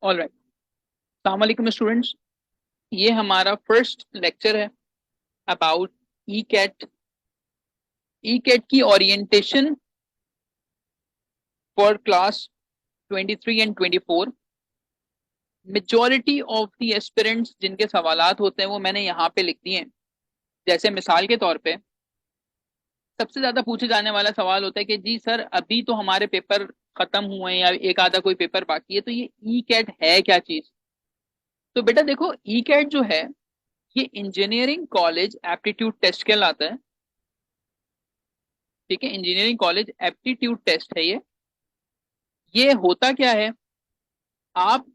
All right. अस्सलाम वालेकुम students, ये हमारा फर्स्ट लेक्चर है about E CAT. E CAT की orientation for class 23 and 24। Majority of the aspirants जिनके सवालात होते हैं वो मैंने यहाँ पे लिख दिए हैं। जैसे मिसाल के तौर पे सबसे ज्यादा पूछे जाने वाला सवाल होता है कि जी सर अभी तो हमारे पेपर खत्म हुए हैं या एक आधा कोई पेपर बाकी है, तो ये ई कैट है क्या चीज। तो बेटा देखो, ई कैट जो है ये इंजीनियरिंग कॉलेज एप्टीट्यूड टेस्ट कहलाता है। ठीक है, इंजीनियरिंग कॉलेज एप्टीट्यूड टेस्ट है ये होता क्या है, आप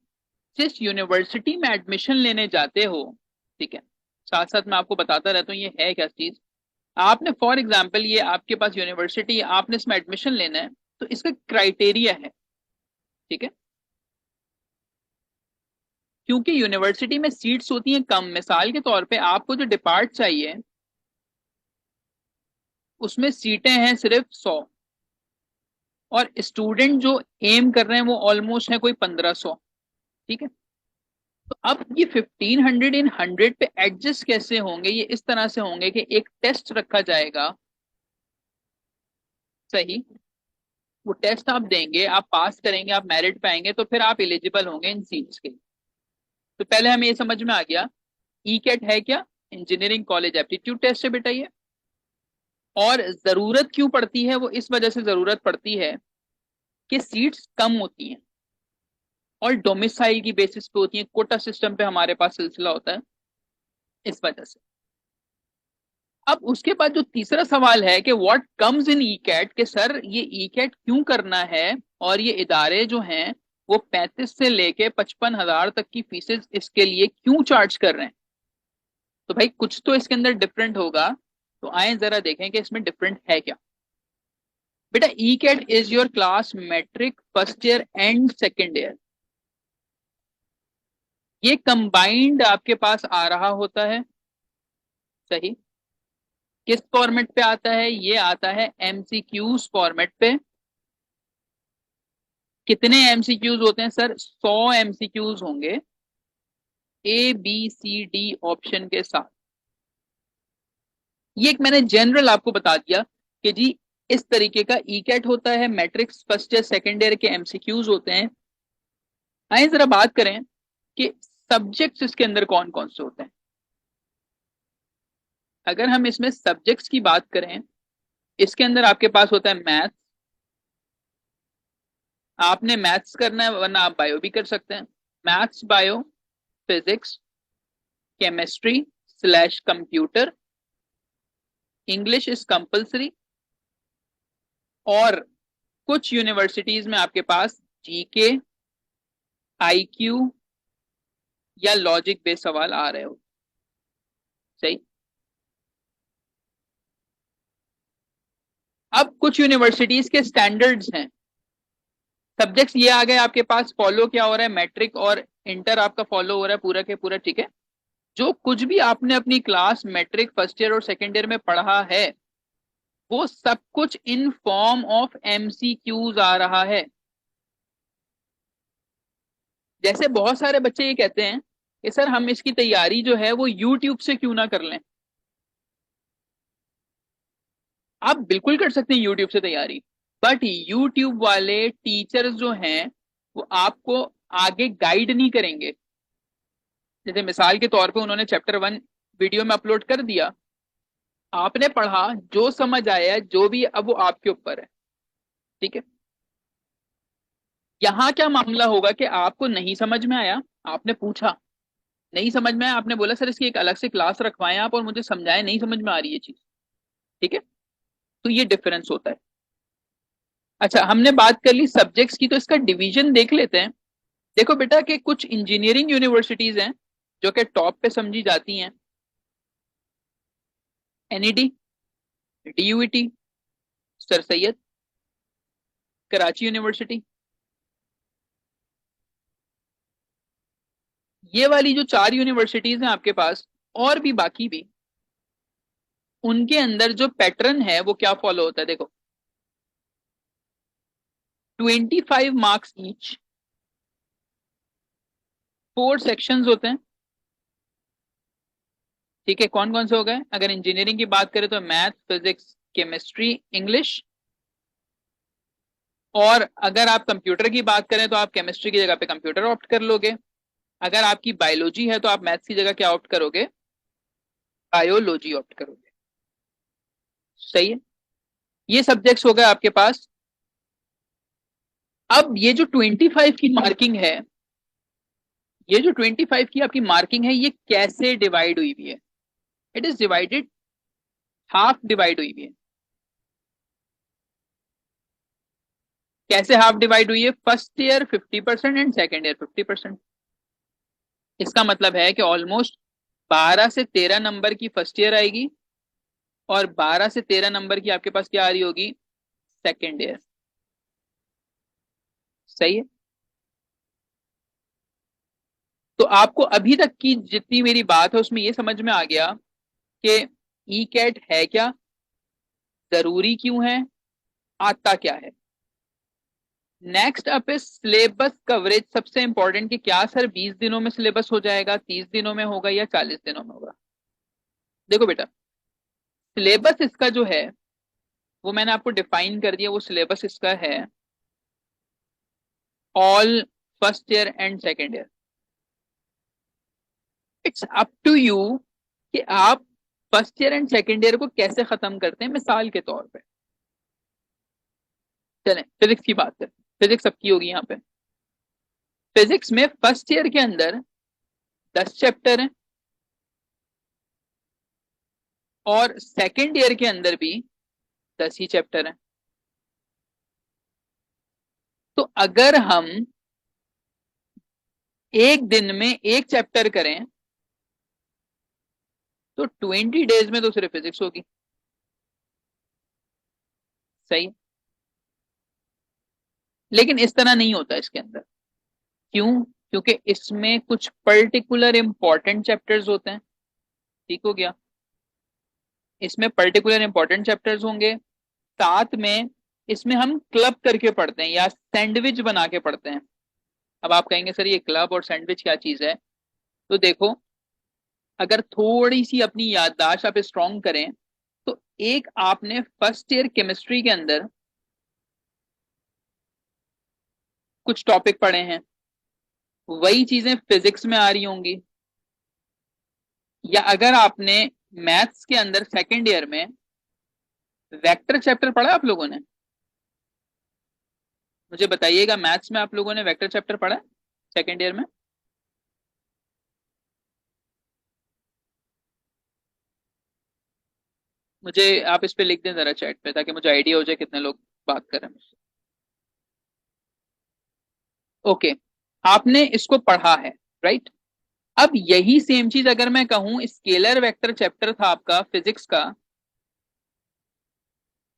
जिस यूनिवर्सिटी में एडमिशन लेने जाते हो, ठीक है, साथ साथ मैं आपको बताता रहता हूँ ये है क्या चीज। आपने फॉर एग्जांपल ये आपके पास यूनिवर्सिटी, आपने इसमें एडमिशन लेना है, तो इसका क्राइटेरिया है। ठीक है, क्योंकि यूनिवर्सिटी में सीट्स होती हैं कम, मिसाल के तौर पे आपको जो डिपार्ट चाहिए उसमें सीटें हैं सिर्फ 100, और स्टूडेंट जो एम कर रहे हैं वो ऑलमोस्ट है कोई 1500। ठीक है, तो अब ये 1500 इन 100 पे एडजस्ट कैसे होंगे, ये इस तरह से होंगे कि एक टेस्ट रखा जाएगा। सही, वो टेस्ट आप देंगे, आप पास करेंगे, आप मेरिट पे आएंगे, तो फिर आप एलिजिबल होंगे इन सीट्स के लिए। तो पहले हमें ये समझ में आ गया ई कैट है क्या, इंजीनियरिंग कॉलेज एप्टीट्यूड टेस्ट है बेटा ये। और जरूरत क्यों पड़ती है, वो इस वजह से जरूरत पड़ती है कि सीट्स कम होती हैं और डोमिसाइल की बेसिस पे होती हैं, कोटा सिस्टम पे हमारे पास सिलसिला होता है, इस वजह से। अब उसके बाद जो तीसरा सवाल है कि what comes in E CAT, के सर ये ई कैट क्यों करना है, और ये इदारे जो हैं वो 35 से लेके 55,000 तक की फीसेस इसके लिए क्यों चार्ज कर रहे हैं। तो भाई कुछ तो इसके अंदर डिफरेंट होगा, तो आए जरा देखें कि इसमें डिफरेंट है क्या। बेटा E CAT is your class matric first year and second year, ये कंबाइंड आपके पास आ रहा होता है। सही, किस फॉर्मेट पे आता है, ये आता है एमसीक्यूज फॉर्मेट पे। कितने एमसीक्यूज होते हैं सर, 100 एमसीक्यूज होंगे A B C D option के साथ। ये एक मैंने जनरल आपको बता दिया कि जी इस तरीके का ई कैट होता है, matrix first year second year के एमसीक्यूज होते हैं। आइए जरा बात करें कि सब्जेक्ट्स इसके अंदर कौन कौन से होते हैं। अगर हम इसमें सब्जेक्ट्स की बात करें, इसके अंदर आपके पास होता है मैथ। आपने मैथ्स करना है वरना आप बायो भी कर सकते हैं। Maths, bio, physics, chemistry slash computer, English is compulsory, और कुछ यूनिवर्सिटीज में आपके पास जीके, आईक्यू या लॉजिक बेस्ड सवाल आ रहे हो। सही, अब कुछ यूनिवर्सिटीज के स्टैंडर्ड्स हैं। सब्जेक्ट्स ये आ गए आपके पास, फॉलो क्या हो रहा है, मैट्रिक और इंटर आपका फॉलो हो रहा है पूरा के पूरा। ठीक है, जो कुछ भी आपने अपनी क्लास मैट्रिक फर्स्ट ईयर और सेकेंड ईयर में पढ़ा है वो सब कुछ इन फॉर्म ऑफ एमसीक्यूज आ रहा है। जैसे बहुत सारे बच्चे ये कहते हैं कि सर हम इसकी तैयारी जो है वो यूट्यूब से क्यों ना कर लें। आप बिल्कुल कर सकते हैं यूट्यूब से तैयारी, बट यूट्यूब वाले टीचर्स जो हैं वो आपको आगे गाइड नहीं करेंगे। जैसे मिसाल के तौर पे उन्होंने चैप्टर 1 वीडियो में अपलोड कर दिया, आपने पढ़ा, जो समझ आया जो भी, अब वो आपके ऊपर है। ठीक है, यहाँ क्या मामला होगा कि आपको नहीं समझ में आया, आपने पूछा, नहीं समझ में आया, आपने बोला सर इसकी एक अलग से क्लास रखवाएं आप और मुझे समझाएं, नहीं समझ में आ रही है चीज। ठीक है, तो ये डिफरेंस होता है। अच्छा, हमने बात कर ली सब्जेक्ट्स की, तो इसका डिवीजन देख लेते हैं। देखो बेटा कि कुछ इंजीनियरिंग यूनिवर्सिटीज हैं जो कि टॉप पे समझी जाती हैं, NED, DUET, Sir Syed, Karachi university. ये वाली जो चार यूनिवर्सिटीज हैं आपके पास, और भी बाकी भी, उनके अंदर जो पैटर्न है वो क्या फॉलो होता है, देखो 25 मार्क्स ईच, 4 सेक्शंस होते हैं, ठीक है। कौन कौन से हो गए? अगर इंजीनियरिंग की बात करें तो मैथ, फिजिक्स, केमिस्ट्री, इंग्लिश। और अगर आप कंप्यूटर की बात करें तो आप केमिस्ट्री की जगह पे कंप्यूटर ऑप्ट कर लोगे। अगर आपकी बायोलॉजी है तो आप मैथ्स की जगह क्या ऑप्ट करोगे? बायोलॉजी ऑप्ट करोगे। सही है। ये सब्जेक्ट्स हो गए आपके पास। अब ये जो 25 की मार्किंग है, ये जो 25 की आपकी मार्किंग है, ये कैसे डिवाइड हुई हुई है? It is divided, half divide हुई हुई है। कैसे हाफ डिवाइड हुई है? First year 50% and second year 50%। इसका मतलब है कि ऑलमोस्ट 12 से 13 नंबर की फर्स्ट ईयर आएगी और 12 से 13 नंबर की आपके पास क्या आ रही होगी? Second year. सही है। तो आपको अभी तक की जितनी मेरी बात है उसमें ये समझ में आ गया कि ई कैट है क्या, जरूरी क्यों है, आता क्या है। Next up is syllabus coverage. सबसे इंपॉर्टेंट कि क्या सर 20 दिनों में सिलेबस हो जाएगा, 30 दिनों में होगा या 40 दिनों में होगा? देखो बेटा, सिलेबस इसका जो है वो मैंने आपको डिफाइन कर दिया। वो सिलेबस इसका है all first year and second year. It's up to you कि आप first year and second year को कैसे खत्म करते हैं। मिसाल के तौर पे चलें फिजिक्स की बात करें। फिजिक्स सबकी होगी यहाँ पे। फिजिक्स में फर्स्ट ईयर के अंदर 10 चैप्टर हैं और सेकेंड ईयर के अंदर भी 10 ही चैप्टर हैं। तो अगर हम एक दिन में एक चैप्टर करें तो 20 डेज में तो सिर्फ फिजिक्स होगी। सही। लेकिन इस तरह नहीं होता इसके अंदर। क्यों? क्योंकि इसमें कुछ पर्टिकुलर इंपॉर्टेंट चैप्टर्स होते हैं। ठीक हो गया। इसमें पर्टिकुलर इंपॉर्टेंट चैप्टर्स होंगे। साथ में इसमें हम क्लब करके पढ़ते हैं या सैंडविच बना के पढ़ते हैं। अब आप कहेंगे सर ये क्लब और सैंडविच क्या चीज है? तो देखो, अगर थोड़ी सी अपनी याददाश्त आप स्ट्रॉन्ग करें तो एक आपने फर्स्ट ईयर केमिस्ट्री के अंदर कुछ टॉपिक पढ़े हैं, वही चीजें फिजिक्स में आ रही होंगी। या अगर आपने मैथ्स के अंदर सेकेंड ईयर में वेक्टर चैप्टर पढ़ा आप लोगों ने? मुझे बताइएगा, मैथ्स में आप लोगों ने वेक्टर चैप्टर पढ़ा सेकेंड ईयर में? मुझे आप इस पे लिख दें जरा चैट पे ताकि मुझे आइडिया हो जाए कितने लोग बात कर रहे हैं मुझसे। ओके, आपने इसको पढ़ा है, राइट? अब यही सेम चीज अगर मैं कहूं स्केलर वेक्टर चैप्टर था आपका फिजिक्स का,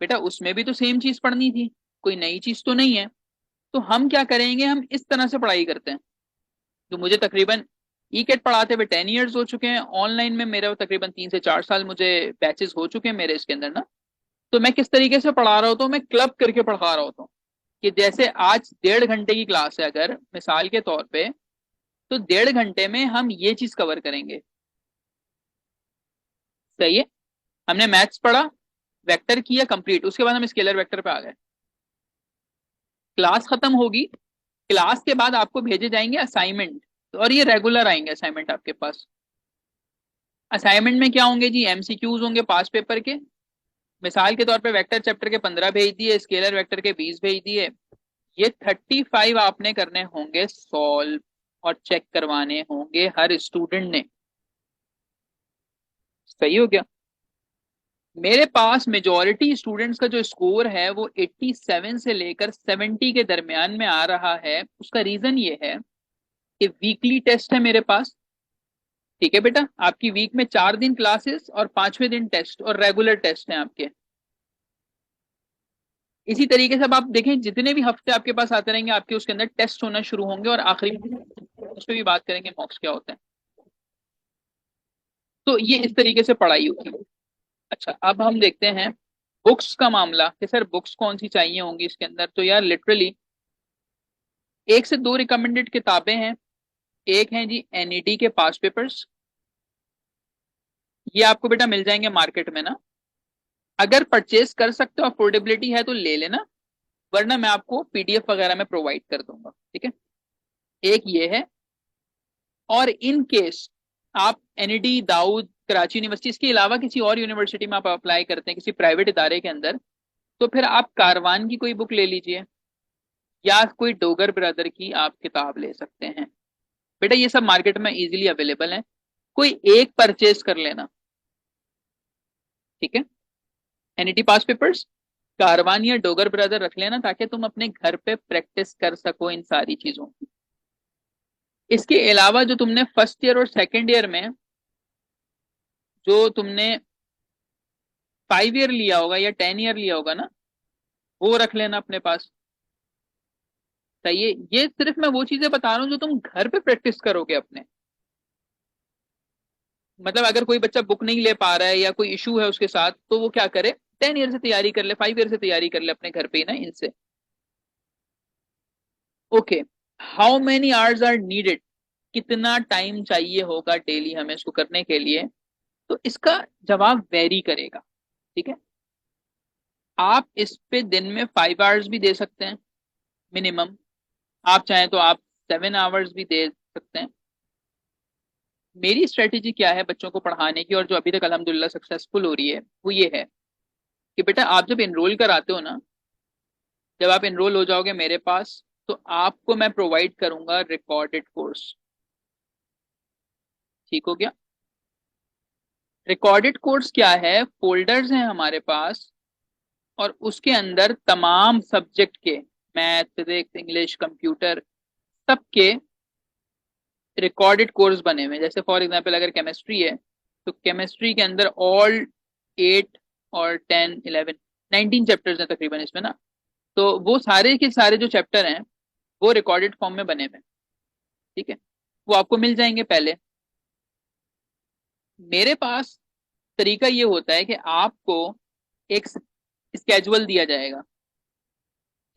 बेटा उसमें भी तो सेम चीज पढ़नी थी, कोई नई चीज तो नहीं है। तो हम क्या करेंगे, हम इस तरह से पढ़ाई करते हैं। तो मुझे तकरीबन ई कैट पढ़ाते हुए 10 ईयर्स हो चुके हैं। ऑनलाइन में मेरा तकरीबन 3 से 4 साल मुझे बैचेस हो चुके हैं मेरे इसके अंदर ना। तो मैं किस तरीके से पढ़ा रहा होता हूँ, मैं क्लब करके पढ़ा रहा होता हूँ। कि जैसे आज 1.5 घंटे की क्लास है अगर मिसाल के तौर पे, तो 1.5 घंटे में हम ये चीज कवर करेंगे। सही है। हमने मैथ्स पढ़ा, वेक्टर किया कंप्लीट, उसके बाद हम स्केलर वेक्टर पे आ गए। क्लास खत्म होगी, क्लास के बाद आपको भेजे जाएंगे असाइनमेंट। और ये रेगुलर आएंगे असाइनमेंट आपके पास। असाइनमेंट में क्या होंगे जी? एमसीक्यूज होंगे पास पेपर के। मिसाल के तौर पे वेक्टर चैप्टर के 15 भेज दिए, स्केलर वेक्टर के 20 भेज दिए। ये 35 आपने करने होंगे सॉल्व और चेक करवाने होंगे हर स्टूडेंट ने। सही हो गया। मेरे पास मेजॉरिटी स्टूडेंट्स का जो स्कोर है वो 87 से लेकर 70 के दरमियान में आ रहा है। उसका रीजन ये है कि वीकली टेस्ट है मेरे पास। ठीक है बेटा, आपकी वीक में 4 दिन क्लासेस और 5वें दिन टेस्ट और रेगुलर टेस्ट हैं आपके। इसी तरीके से अब आप देखें जितने भी हफ्ते आपके पास आते रहेंगे आपके उसके अंदर टेस्ट होना शुरू होंगे और आखिरी उस पर भी बात करेंगे मॉक्स क्या होते हैं। तो ये इस तरीके से पढ़ाई होती है। अच्छा, अब हम देखते हैं बुक्स का मामला कि सर बुक्स कौन सी चाहिए होंगी इसके अंदर। तो यार लिटरली 1 से 2 रिकमेंडेड किताबें हैं एक है जी एनईटी के पास पेपर्स, ये आपको बेटा मिल जाएंगे मार्केट में ना, अगर परचेज कर सकते हो, अफोर्डेबिलिटी है तो ले लेना, वरना मैं आपको पीडीएफ वगैरह में प्रोवाइड कर दूंगा, ठीक है। एक ये है, और इन केस आप एनईटी, दाऊद, कराची यूनिवर्सिटी, इसके अलावा किसी और यूनिवर्सिटी में आप अप्लाई करते हैं किसी प्राइवेट इदारे के अंदर, तो फिर आप कारवान की कोई बुक ले लीजिए, या कोई डोगर ब्रदर की आप किताब ले सकते हैं। बेटा ये सब मार्केट में इजीली अवेलेबल है, कोई एक परचेज कर लेना, ठीक है। एनईटी पास पेपर्स, कारवान या डोगर ब्रदर रख लेना, ताकि तुम अपने घर पे प्रैक्टिस कर सको इन सारी चीजों की। इसके अलावा जो तुमने फर्स्ट ईयर और सेकंड ईयर में जो तुमने 5 ईयर लिया होगा या 10 ईयर लिया होगा ना, वो रख लेना अपने पास। सही है, ये सिर्फ मैं वो चीजें बता रहा हूँ जो तुम घर पे प्रैक्टिस करोगे अपने। मतलब अगर कोई बच्चा बुक नहीं ले पा रहा है या कोई इशू है उसके साथ, तो वो क्या करे, 10 ईयर से तैयारी कर ले, 5 ईयर से तैयारी कर ले अपने घर पे ही ना इनसे। Okay, how many hours are needed, कितना टाइम चाहिए होगा डेली हमें इसको करने के लिए, तो इसका जवाब वेरी करेगा, ठीक है। आप इस पे दिन में 5 आवर्स भी दे सकते हैं मिनिमम, आप चाहें तो आप 7 आवर्स भी दे सकते हैं। मेरी स्ट्रेटेजी क्या है बच्चों को पढ़ाने की, और जो अभी तक अल्हम्दुलिल्लाह सक्सेसफुल हो रही है, वो ये है कि बेटा आप जब एनरोल कराते हो ना, जब आप एनरोल हो जाओगे मेरे पास, तो आपको मैं प्रोवाइड करूंगा रिकॉर्डेड कोर्स, ठीक हो गया। रिकॉर्डेड कोर्स क्या है, फोल्डर्स हैं हमारे पास, और उसके अंदर तमाम सब्जेक्ट के, मैथ, फिजिक्स, इंग्लिश, कंप्यूटर, सबके रिकॉर्डेड कोर्स बने हुए हैं। जैसे फॉर एग्जांपल अगर केमिस्ट्री है, तो केमिस्ट्री के अंदर ऑल 8 और 10, 11, 19 चैप्टर्स हैं तकरीबन इसमें ना, तो वो सारे के सारे जो चैप्टर हैं वो रिकॉर्डेड फॉर्म में बने हुए हैं, ठीक है। वो आपको मिल जाएंगे पहले। मेरे पास तरीका ये होता है कि आपको एक स्केजुअल दिया जाएगा,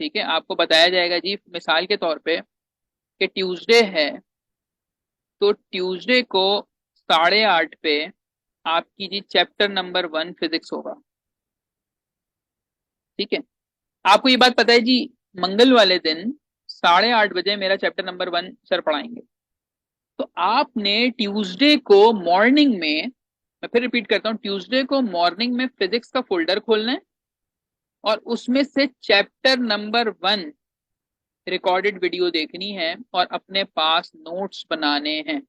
ठीक है। आपको बताया जाएगा जी, मिसाल के तौर पे कि ट्यूसडे है, तो ट्यूसडे को 8:30 पे आपकी जी चैप्टर नंबर 1 फिजिक्स होगा, ठीक है। आपको ये बात पता है जी, मंगल वाले दिन 8:30 बजे मेरा चैप्टर नंबर 1 सर पढ़ाएंगे, तो आपने ट्यूसडे को मॉर्निंग में, मैं फिर रिपीट करता हूँ, ट्यूसडे को मॉर्निंग में फिजिक्स का फोल्डर खोलना है, और उसमें से चैप्टर नंबर 1 रिकॉर्डेड वीडियो देखनी है, और अपने पास नोट्स बनाने हैं,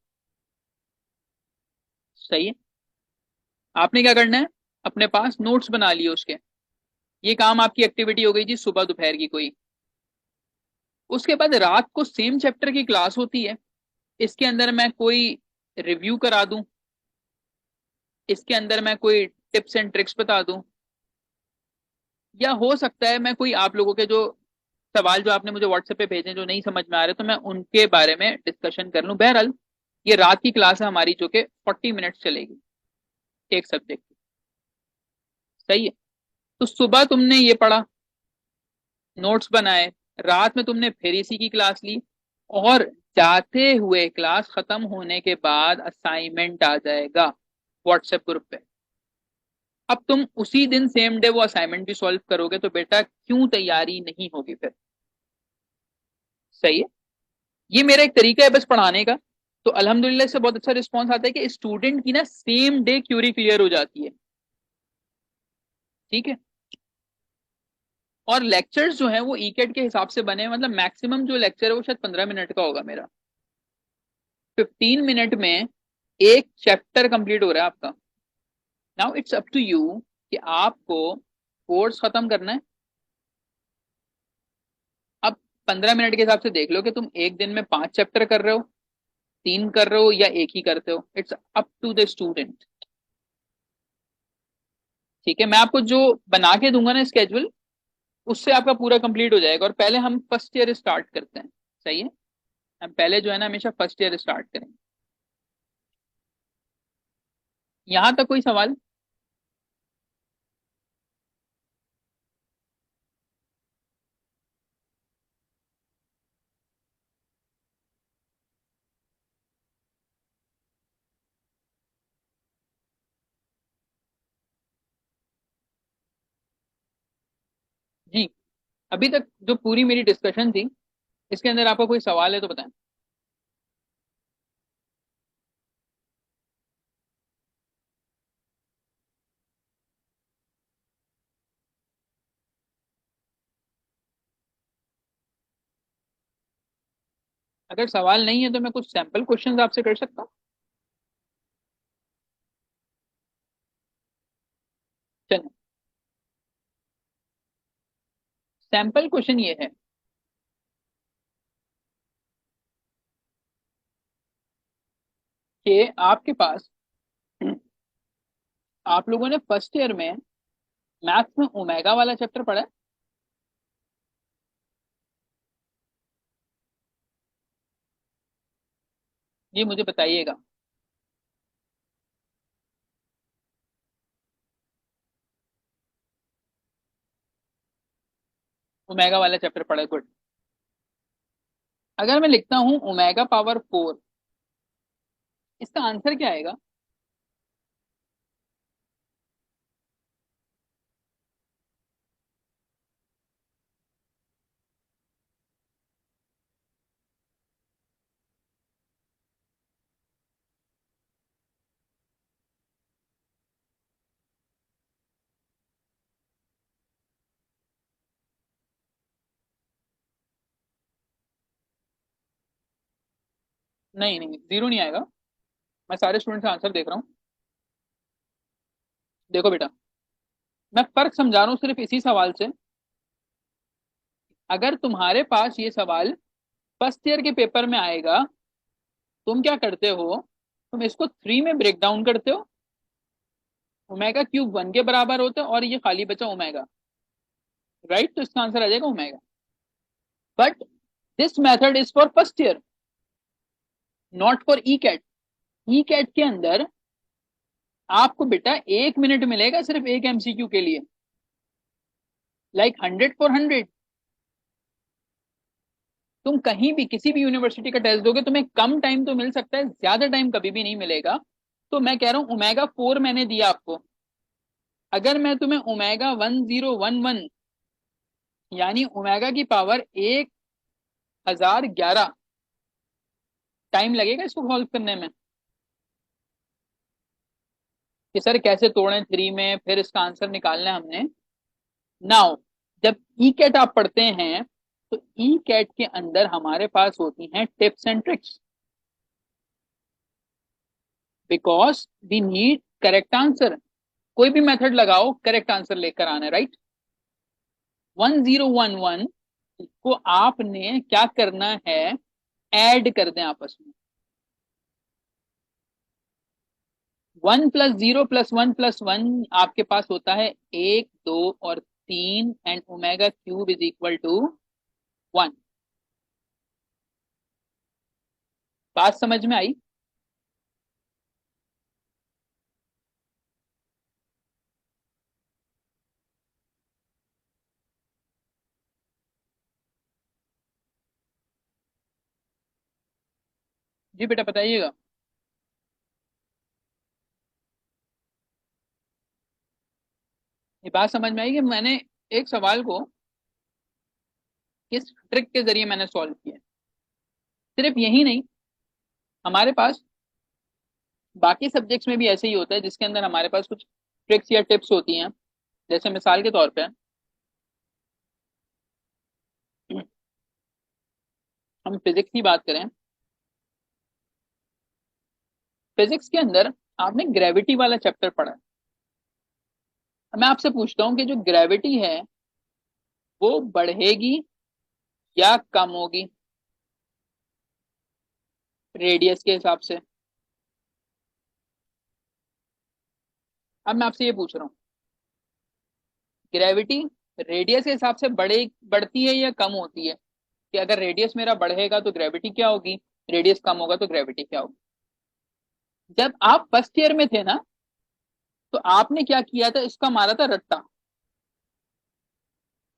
सही है। आपने क्या करना है, अपने पास नोट्स बना लिए उसके, ये काम आपकी एक्टिविटी हो गई जी सुबह दोपहर की कोई। उसके बाद रात को सेम चैप्टर की क्लास होती है, इसके अंदर मैं कोई रिव्यू करा दूं, इसके अंदर मैं कोई टिप्स एंड ट्रिक्स बता दूं, या हो सकता है मैं कोई आप लोगों के जो सवाल जो आपने मुझे व्हाट्सएप पे भेजे जो नहीं समझ में आ रहे, तो मैं उनके बारे में डिस्कशन कर लूं। बहरहाल ये रात की क्लास है हमारी, जो कि 40 मिनट्स चलेगी एक सब्जेक्ट की, सही है। तो सुबह तुमने ये पढ़ा, नोट्स बनाए, रात में तुमने फिर इसी की क्लास ली, और जाते हुए क्लास खत्म होने के बाद असाइनमेंट आ जाएगा व्हाट्सएप ग्रुप पे। अब तुम उसी दिन सेम डे वो असाइनमेंट भी सॉल्व करोगे, तो बेटा क्यों तैयारी नहीं होगी फिर, सही है। ये मेरा एक तरीका है बस पढ़ाने का। तो अल्हम्दुलिल्लाह इससे बहुत अच्छा रिस्पॉन्स आता है कि स्टूडेंट की ना सेम डे क्यूरी क्लियर हो जाती है, ठीक है। और लेक्चर्स जो हैं वो ईकेट के हिसाब से बने हैं, मतलब मैक्सिमम जो लेक्चर है वो शायद 15 मिनट का होगा मेरा, 15 मिनट में एक चैप्टर कंप्लीट हो रहा है आपका। Now it's up to you कि आपको कोर्स खत्म करना है। अब 15 मिनट के हिसाब से देख लो कि तुम एक दिन में 5 चैप्टर कर रहे हो, 3 कर रहे हो, या एक ही करते हो, it's up to the student, ठीक है। मैं आपको जो बना के दूंगा ना स्केड्यूल, उससे आपका पूरा कंप्लीट हो जाएगा। और पहले हम फर्स्ट ईयर स्टार्ट करते हैं, सही है। हम पहले जो है ना हमेशा फर्स्ट ईयर स्टार्ट करेंगे। यहां तक कोई सवाल? अभी तक जो पूरी मेरी डिस्कशन थी, इसके अंदर आपका कोई सवाल है तो बताएं। अगर सवाल नहीं है तो मैं कुछ सैंपल क्वेश्चंस आपसे कर सकता हूँ। चलिए, सैंपल क्वेश्चन ये है कि आपके पास, आप लोगों ने फर्स्ट ईयर में मैथ्स में ओमेगा वाला चैप्टर पढ़ा है? ये मुझे बताइएगा। ओमेगा वाला चैप्टर पढ़ा है, गुड। अगर मैं लिखता हूं ओमेगा पावर 4, इसका आंसर क्या आएगा? नहीं नहीं, जीरो नहीं आएगा। मैं सारे स्टूडेंट से आंसर देख रहा हूँ। देखो बेटा, मैं फर्क समझा रहा हूँ सिर्फ इसी सवाल से। अगर तुम्हारे पास ये सवाल फर्स्ट ईयर के पेपर में आएगा, तुम क्या करते हो? तुम इसको 3 में ब्रेक डाउन करते हो। ओमेगा क्यूब 1 के बराबर होता है और ये खाली बचा ओमेगा, राइट? तो इसका आंसर आ जाएगा omega. But this method is for first year, not for E CAT. E CAT के अंदर आपको बेटा 1 मिनट मिलेगा सिर्फ एक एमसीक्यू के लिए, लाइक 100 फॉर 100। तुम कहीं भी किसी भी यूनिवर्सिटी का टेस्ट दोगे, तुम्हें कम टाइम तो मिल सकता है, ज्यादा टाइम कभी भी नहीं मिलेगा। तो मैं कह रहा हूं ओमेगा 4 मैंने दिया आपको। अगर मैं तुम्हें ओमेगा 1011, यानी ओमेगा की पावर 1011, टाइम लगेगा इसको सॉल्व करने में कि सर कैसे तोड़ें 3 में, फिर इसका आंसर निकालना है हमने। नाउ, जब ई कैट आप पढ़ते हैं, तो ई कैट के अंदर हमारे पास होती हैं tips and tricks, because we need correct answer. कोई भी मेथड लगाओ, करेक्ट आंसर लेकर आना, राइट? 1011 को आपने क्या करना है, ऐड कर दें आपस में। 1 + 0 + 1 + 1 आपके पास होता है 1, 2 और 3, and omega cube is equal to 1। बात समझ में आई? जी बेटा बताइएगा। ये बात समझ में आई कि मैंने एक सवाल को किस ट्रिक के जरिए मैंने सॉल्व किया? सिर्फ यही नहीं, हमारे पास बाकी सब्जेक्ट्स में भी ऐसे ही होता है, जिसके अंदर हमारे पास कुछ ट्रिक्स या टिप्स होती हैं। जैसे मिसाल के तौर पे हम फिजिक्स की बात करें। फिजिक्स के अंदर आपने ग्रेविटी वाला चैप्टर पढ़ा है। मैं आपसे पूछता हूँ कि जो ग्रेविटी है वो बढ़ेगी या कम होगी रेडियस के हिसाब से? अब मैं आपसे ये पूछ रहा हूँ, ग्रेविटी रेडियस के हिसाब से बढ़ती है या कम होती है? कि अगर रेडियस मेरा बढ़ेगा तो ग्रेविटी क्या होगी, रेडियस कम होगा तो ग्रेविटी क्या होगी? जब आप फर्स्ट ईयर में थे ना, तो आपने क्या किया था, इसका मारा था रट्टा।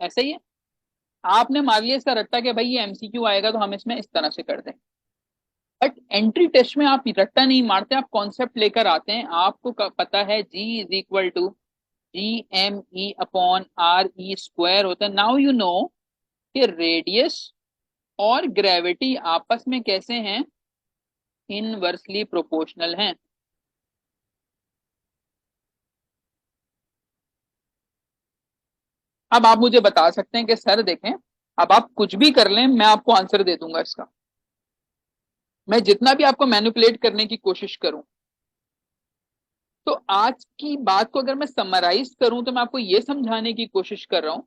ऐसे ही है, आपने मार लिया इसका रट्टा कि भाई ये एमसीक्यू आएगा तो हम इसमें इस तरह से कर दें। बट एंट्री टेस्ट में आप रट्टा नहीं मारते, आप कॉन्सेप्ट लेकर आते हैं। आपको पता है G is equal to GME upon RE square होता है। नाउ यू नो कि रेडियस और ग्रेविटी आपस में कैसे हैं, इनवर्सली प्रोपोर्शनल हैं। अब आप मुझे बता सकते हैं कि सर देखें, अब आप कुछ भी कर लें मैं आपको आंसर दे दूंगा इसका, मैं जितना भी आपको मैनिपुलेट करने की कोशिश करूं। तो आज की बात को अगर मैं समराइज करूं तो मैं आपको यह समझाने की कोशिश कर रहा हूं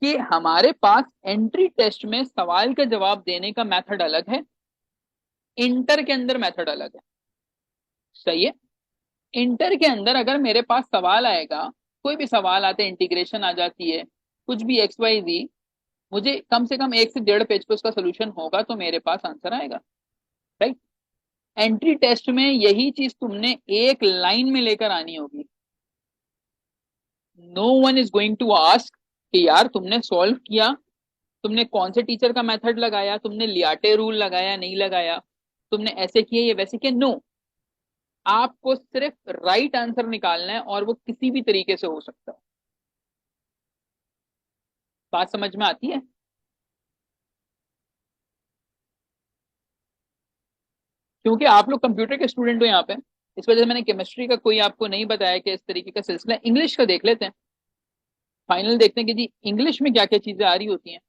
कि हमारे पास एंट्री टेस्ट में सवाल का जवाब देने का मेथड अलग है, इंटर के अंदर मेथड अलग है। सही है। इंटर के अंदर अगर मेरे पास सवाल आएगा, कोई भी सवाल आते, इंटीग्रेशन आ जाती है, कुछ भी एक्स वाई जी, मुझे कम से कम 1 से 1.5 पेज पे उसका सोल्यूशन होगा तो मेरे पास आंसर आएगा। राइट। एंट्री टेस्ट में यही चीज तुमने एक लाइन में लेकर आनी होगी। No one is going to ask कि यार तुमने सॉल्व किया, तुमने कौन से टीचर का मेथड लगाया, तुमने लियाटे रूल लगाया नहीं लगाया, तुमने ऐसे किए या वैसे किए। नो, आपको सिर्फ राइट आंसर निकालना है और वो किसी भी तरीके से हो सकता है। बात समझ में आती है? क्योंकि आप लोग कंप्यूटर के स्टूडेंट हो यहाँ पे, इस वजह से मैंने केमिस्ट्री का कोई आपको नहीं बताया कि इस तरीके का सिलसिला। इंग्लिश का देख लेते हैं, फाइनल देखते हैं कि जी इंग्लिश में क्या क्या चीजें आ रही होती हैं।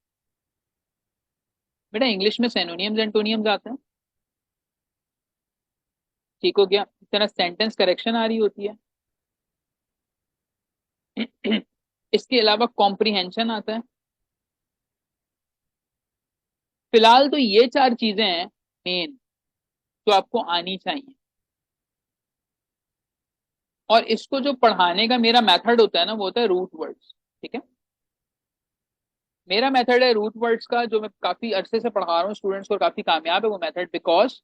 बेटा इंग्लिश में सिनोनियम्स एंटोनियम्स आते हैं, ठीक हो गया। इस तरह सेंटेंस करेक्शन आ रही होती है। इसके अलावा कॉम्प्रिहेंशन आता है। फिलहाल तो ये 4 चीजें हैं मेन, जो आपको आनी चाहिए। और इसको जो पढ़ाने का मेरा मेथड होता है ना, वो होता है रूट वर्ड्स। ठीक है, मेरा मेथड है रूट वर्ड्स का, जो मैं काफी अरसे से पढ़ा रहा हूँ स्टूडेंट्स को, काफी कामयाब है वो मेथड। बिकॉज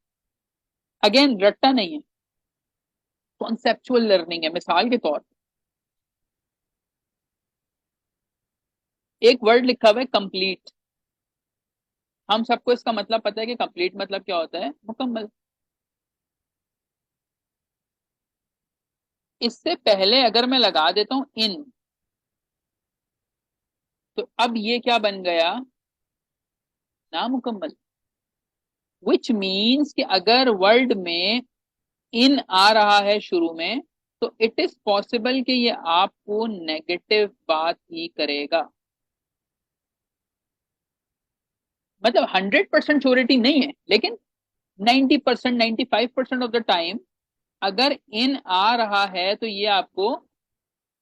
अगेन रट्टा नहीं है, कॉन्सेप्चुअल लर्निंग है। मिसाल के तौर पे एक वर्ड लिखा हुआ है कंप्लीट, हम सबको इसका मतलब पता है कि कंप्लीट मतलब क्या होता है, मुकम्मल। इससे पहले अगर मैं लगा देता हूं इन, तो अब ये क्या बन गया, नामुकम्मल। विच मीन्स कि अगर वर्ड में इन आ रहा है शुरू में, तो इट इज पॉसिबल कि ये आपको नेगेटिव बात ही करेगा। मतलब 100% श्योरिटी नहीं है, लेकिन 90%, 95% ऑफ द टाइम अगर इन आ रहा है तो ये आपको